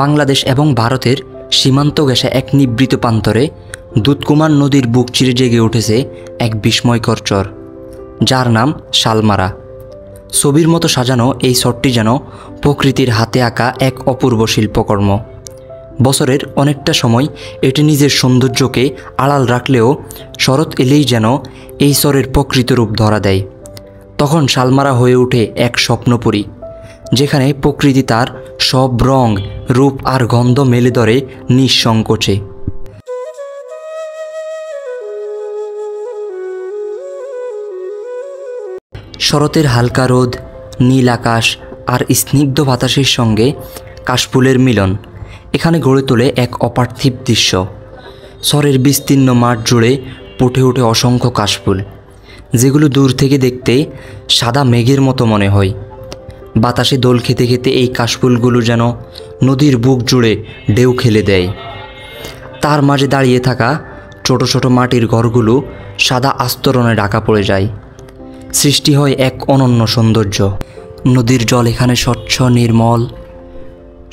বাংলাদেশ এবং ভারতের সীমান্ত ঘেঁষা এক নিভৃত প্রান্তরে দুধকুমার নদীর বুক চিরে জেগে উঠেছে এক বিস্ময়কর চর, যার নাম শালমারা। ছবির মতো সাজানো এই চরটি যেন প্রকৃতির হাতে আঁকা এক অপূর্ব শিল্পকর্ম। বছরের অনেকটা সময় এটি নিজের সৌন্দর্যকে আড়াল রাখলেও শরৎ এলেই যেন এই চরের প্রকৃত রূপ ধরা দেয়। তখন শালমারা হয়ে ওঠে এক স্বপ্নপুরী, যেখানে প্রকৃতি তার সব রং, রূপ আর গন্ধ মেলে ধরে নিঃসংকোচে। শরতের হালকা রোদ, নীল আকাশ আর স্নিগ্ধ বাতাসের সঙ্গে কাশফুলের মিলন এখানে গড়ে তোলে এক অপার্থিব দৃশ্য। চরের বিস্তীর্ণ মাঠ জুড়ে ফুটে ওঠে অসংখ্য কাশফুল, যেগুলো দূর থেকে দেখতে সাদা মেঘের মতো মনে হয়। বাতাসে দোল খেতে খেতে এই কাশফুলগুলো যেন নদীর বুক জুড়ে ঢেউ খেলে দেয়। তার মাঝে দাঁড়িয়ে থাকা ছোট ছোট মাটির ঘরগুলো সাদা আস্তরণে ঢাকা পড়ে যায়। সৃষ্টি হয় এক অনন্য সৌন্দর্য। নদীর জল এখানে স্বচ্ছ নির্মল।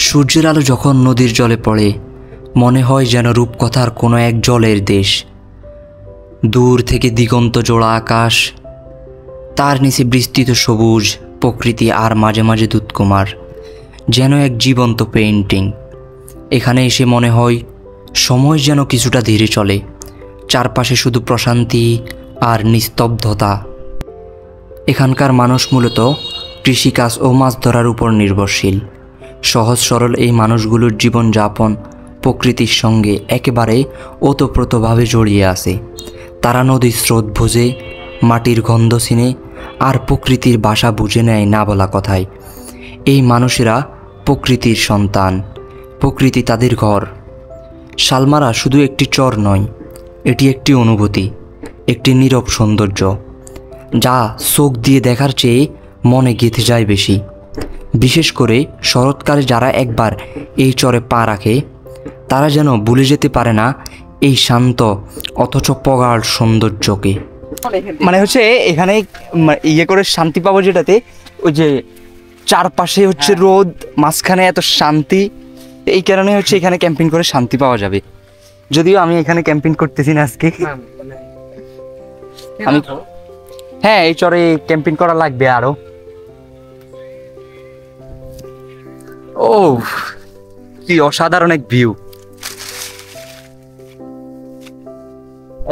সূর্যের আলো যখন নদীর জলে পড়ে, মনে হয় যেন রূপকথার কোনো এক জলের দেশ। দূর থেকে দিগন্ত জোড়া আকাশ, তার নিচে বিস্তৃত সবুজ প্রকৃতি, আর মাঝে মাঝে দুধকুমার, যেন এক জীবন্ত পেইন্টিং। এখানে এসে মনে হয় সময় যেন কিছুটা ধীরে চলে, চারপাশে শুধু প্রশান্তি আর নিস্তব্ধতা। এখানকার মানুষ মূলত কৃষিকাজ ও মাছ ধরার উপর নির্ভরশীল। সহজ সরল এই মানুষগুলোর জীবনযাপন প্রকৃতির সঙ্গে একেবারে ওতপ্রোতভাবে জড়িয়ে আছে। তারা নদীর স্রোত বোঝে, মাটির গন্ধ চিনে আর প্রকৃতির ভাষা বুঝে নেয় না বলা কথায়। এই মানুষেরা প্রকৃতির সন্তান, প্রকৃতি তাদের ঘর। শালমারা শুধু একটি চর নয়, এটি একটি অনুভূতি, একটি নীরব সৌন্দর্য, যা চোখ দিয়ে দেখার চেয়ে মনে গেঁথে যায় বেশি। বিশেষ করে শরৎকালে যারা একবার এই চরে পা রাখে, তারা যেন ভুলে যেতে পারে না এই শান্ত অথচ প্রগাঢ় সৌন্দর্যকে। মানে হচ্ছে এখানে ইয়ে করে শান্তি পাবো, যেটাতে ওই যে চারপাশে হচ্ছে রোদ, মাঝখানে এত শান্তি। এই কারণে হচ্ছে এখানে ক্যাম্পিং করে শান্তি পাওয়া যাবে। যদিও আমি এখানে ক্যাম্পিং করতেছি না আজকে, আমি হ্যাঁ এই চরে ক্যাম্পিং করা লাগবে আরো। ও কি অসাধারণ এক ভিউ,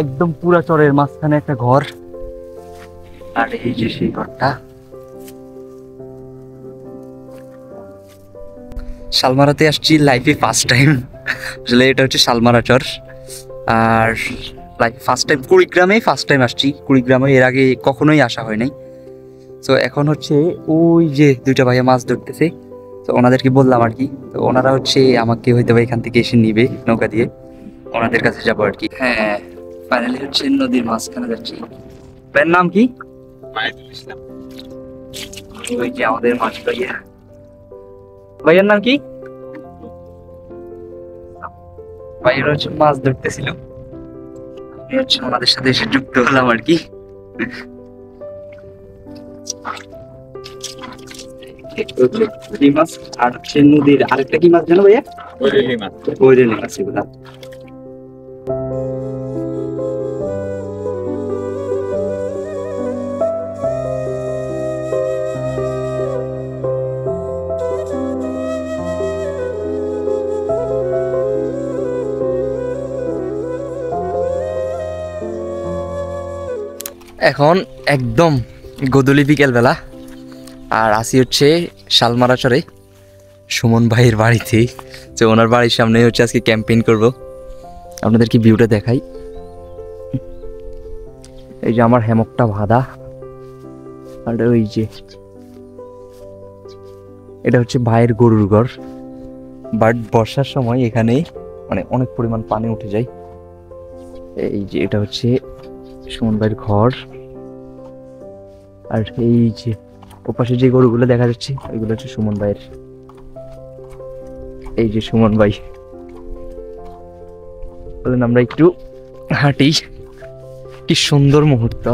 একদম পুরা চরের মাঝখানে একটা ঘর, আর এই যে সেই ঘরটা। শালমারাতে আসছি লাইফে ফার্স্ট টাইম। আসলে এটা হচ্ছে শালমারা চর, আর লাইফ ফার্স্ট টাইম। কুড়িগ্রামে ফার্স্ট টাইম আসছি। কুড়িগ্রামে এর আগে কখনোই আসা হয় নাই। তো এখন হচ্ছে ওই যে দুইটা ভাইয়া মাছ ধরতেছে, তো ওনাদেরকে বললাম আর কি। তো ওনারা হচ্ছে আমাকে হয়তো এখান থেকে এসে নিবে নৌকা দিয়ে, ওনাদের কাছে যাবো আর কি। হ্যাঁ, ফাইনালি হচ্ছে নদীর মাঝখানে যাচ্ছি। ভাইয়ের নাম কি? ওই যে আমাদের মাছ ভাইয়া। ভাইয়ের নাম কি? ভাইয়েরা হচ্ছে মাছ ধরতেছিল, আমি হচ্ছে ওনাদের সাথে এসে যুক্ত হলাম আর কি। মাছ আর হচ্ছে নদীর আরেকটা কি মাছ জানো ভাইয়া? ওইরেলি মাছ। ওইরেলি মাছ এগুলা। এখন একদম গোধূলি বিকেল বেলা, আর আসি হচ্ছে শালমারা চরে সুমন ভাইয়ের বাড়িতে। তো ওনার বাড়ির সামনে হচ্ছে আজকে ক্যাম্পেইন করব। আপনাদেরকে ভিউটা দেখাই। এই যে আমার হ্যামকটা বাঁধা, আর ওই যে এটা হচ্ছে ভাইয়ের গরুর ঘর। বাট বর্ষার সময় এখানে মানে অনেক পরিমাণ পানি উঠে যায়। এই যে এটা হচ্ছে সুমন ভাইয়ের ঘর, আর এই যে ওপাশে যে গরুগুলো দেখা যাচ্ছে ওইগুলো হচ্ছে সুমন ভাইয়ের। এই যে সুমন ভাই, বলেন আমরা একটু হাঁটি। কি সুন্দর মুহূর্ত,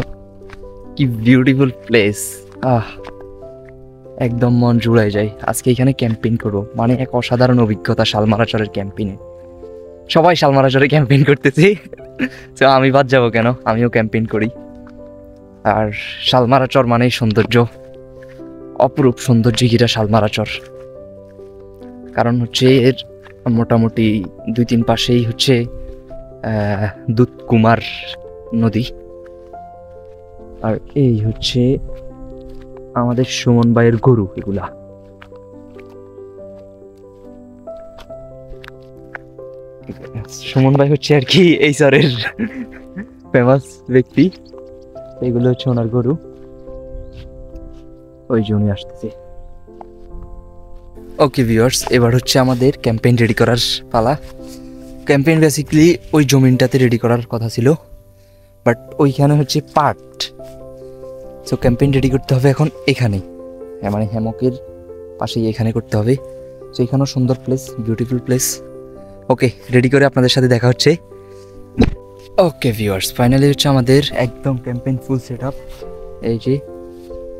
কি বিউটিফুল প্লেস। একদম মন জুড়ায় যায়। আজকে এখানে ক্যাম্পেইন করবো, মানে এক অসাধারণ অভিজ্ঞতা শালমারাচরের ক্যাম্পেইনে। সবাই শালমারাচরে ক্যাম্পেইন করতেছি, তো আমি বাদ যাবো কেন, আমিও ক্যাম্পেইন করি। আর শালমারাচর মানেই সৌন্দর্য, অপরূপ সৌন্দর্য ঘিরা শালমারাচর। কারণ হচ্ছে এর মোটামুটি 2-3 পাশেই হচ্ছে দুধকুমার নদী। আর এই হচ্ছে আমাদের সুমন ভাইয়ের গরু এগুলা। সুমন ভাই হচ্ছে আর কি এই চরের ফেমাস ব্যক্তি। এগুলো হচ্ছে ওনার গরু, ওই জন্যই আসতেছে। ওকে ভিউয়ার্স, এবার হচ্ছে আমাদের ক্যাম্পেইন রেডি করার পালা। ক্যাম্পেইন বেসিক্যালি ওই জমিনটাতে রেডি করার কথা ছিল, বাট ওইখানে হচ্ছে পার্ট। সো ক্যাম্পেইন রেডি করতে হবে এখন এখানেই, মানে হ্যামকের পাশেই এখানে করতে হবে। সো এখানেও সুন্দর প্লেস, বিউটিফুল প্লেস। ওকে, রেডি করে আপনাদের সাথে দেখা হচ্ছে। ওকে ভিউয়ার্স, ফাইনালি হচ্ছে আমাদের একদম ক্যাম্পেইন ফুল সেট আপ। এই যে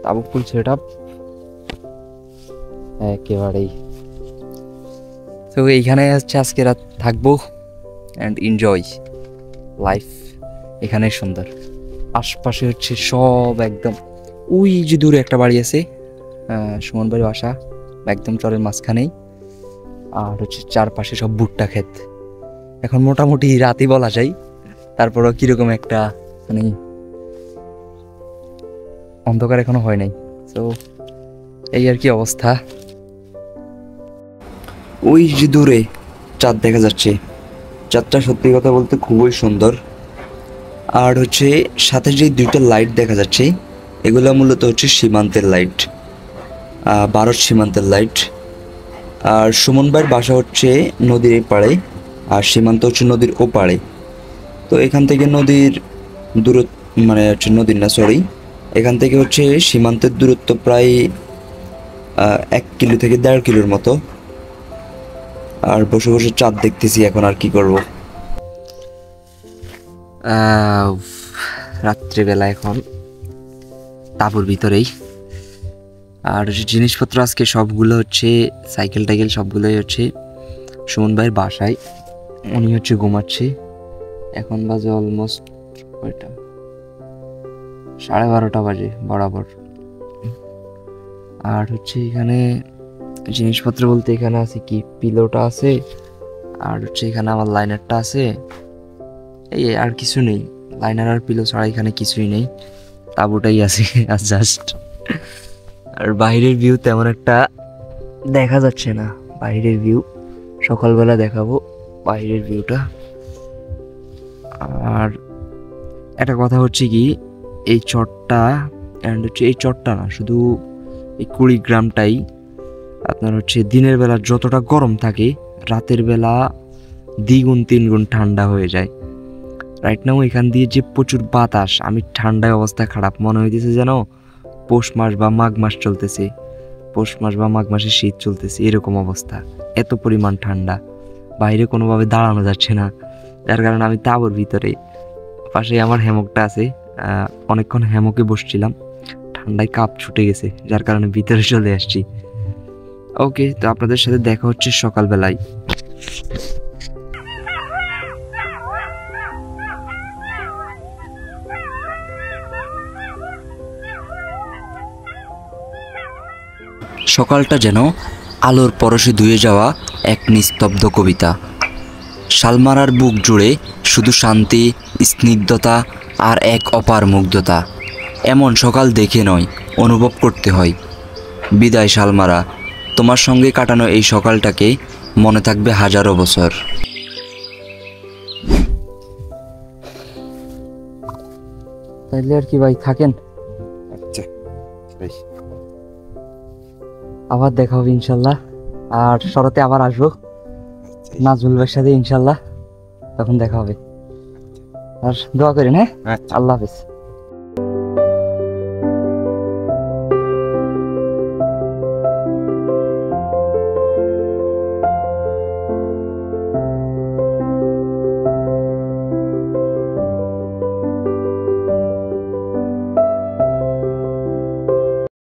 তাবু ফুল সেট আপ একেবারেই। তো এইখানে হচ্ছে আজকে রাত থাকবো অ্যান্ড এনজয় লাইফ। এখানে সুন্দর, আশপাশে হচ্ছে সব একদম, ওই যে দূরে একটা বাড়ি আছে সুমন বাড়ির বাসা, একদম চরের মাঝখানেই। আর হচ্ছে চারপাশে সব ভুট্টা ক্ষেত। এখন মোটামুটি রাতই বলা যায়, তারপরও কীরকম একটা মানে অন্ধকার এখনো হয় নাই। তো এই আর কি অবস্থা। ওই যে দূরে চাঁদ দেখা যাচ্ছে, চাঁদটা সত্যি কথা বলতে খুবই সুন্দর। আর হচ্ছে সাথে যে 2টা লাইট দেখা যাচ্ছে, এগুলো মূলত হচ্ছে সীমান্তের লাইট, ভারত সীমান্তের লাইট। আর সুমন ভাইয়ের বাসা হচ্ছে নদীর এই পাড়ে, আর সীমান্ত হচ্ছে নদীর ও পাড়ে। তো এখান থেকে নদীর দূরত্ব, মানে হচ্ছে নদীর না সরি, এখান থেকে হচ্ছে সীমান্তের দূরত্ব প্রায় 1 কিলো থেকে 1.5 কিলোর মতো। আর বসে বসে চাঁদ দেখতেছি এখন, আর কি করব। রাত্রিবেলা এখন তাঁবুর ভিতরেই। আর জিনিসপত্র আজকে সবগুলো হচ্ছে সাইকেল টাইকেল সবগুলোই হচ্ছে সুমন ভাইয়ের বাসায়। উনি হচ্ছে ঘুমাচ্ছে। এখন বাজে অলমোস্ট কয়টা, 12:30 বাজে বরাবর। আর হচ্ছে এখানে জিনিসপত্র বলতে এখানে আছে কি, পিলোটা আছে, আর হচ্ছে এখানে আমার লাইনারটা আছে, এই আর কিছু নেই। লাইনার আর পিলো ছাড়া এখানে কিছুই নেই, তাঁবুটাই আছে আর জাস্ট। আর বাইরের ভিউ তেমন একটা দেখা যাচ্ছে না, বাইরের ভিউ সকালবেলা দেখাবো বাইরের ভিউটা। আর একটা কথা হচ্ছে কি, এই চরটা অ্যান্ড হচ্ছে এই চরটা না, শুধু এই কুড়িগ্রামটাই আপনার হচ্ছে দিনের বেলা যতটা গরম থাকে, রাতের বেলা 2-3 গুণ ঠান্ডা হয়ে যায়। রাইট নাও এখান দিয়ে যে প্রচুর বাতাস, আমি ঠান্ডায় অবস্থা খারাপ, মনে হইতেছে যেন পৌষ মাস বা মাঘ মাস চলতেছে, পৌষ মাস বা মাঘ মাসে শীত চলতেছে, এরকম অবস্থা। এত পরিমাণ ঠান্ডা, বাইরে কোনোভাবে দাঁড়ানো যাচ্ছে না, যার কারণে আমি তাঁবুর ভিতরে। পাশে আমার হ্যামকটা আছে, অনেকক্ষণ হ্যামকে বসছিলাম, ঠান্ডায় কাপ ছুটে গেছে, যার কারণে ভিতরে চলে আসছি। ওকে, তো আপনাদের সাথে দেখা হচ্ছে সকালবেলায়। সকালটা যেন আলোর পরশে ধুয়ে যাওয়া এক নিস্তব্ধ কবিতা। শালমারার বুক জুড়ে শুধু শান্তি, স্নিগ্ধতা আর এক অপার মুগ্ধতা। এমন সকাল দেখে নয়, অনুভব করতে হয়। বিদায় শালমারা, তোমার সঙ্গে কাটানো এই সকালটাকে মনে থাকবে হাজারো বছর। তাইলে আর কি ভাই, থাকেন। আচ্ছা ভাই, আবার দেখা হবে ইনশাল্লাহ। আর শরতে আবার আসবো নাজমুল ভাইয়ের সাথে ইনশাল্লাহ, তখন দেখা হবে। আর দোয়া করেন, হ্যাঁ, আচ্ছা। আল্লাহ হাফেজ।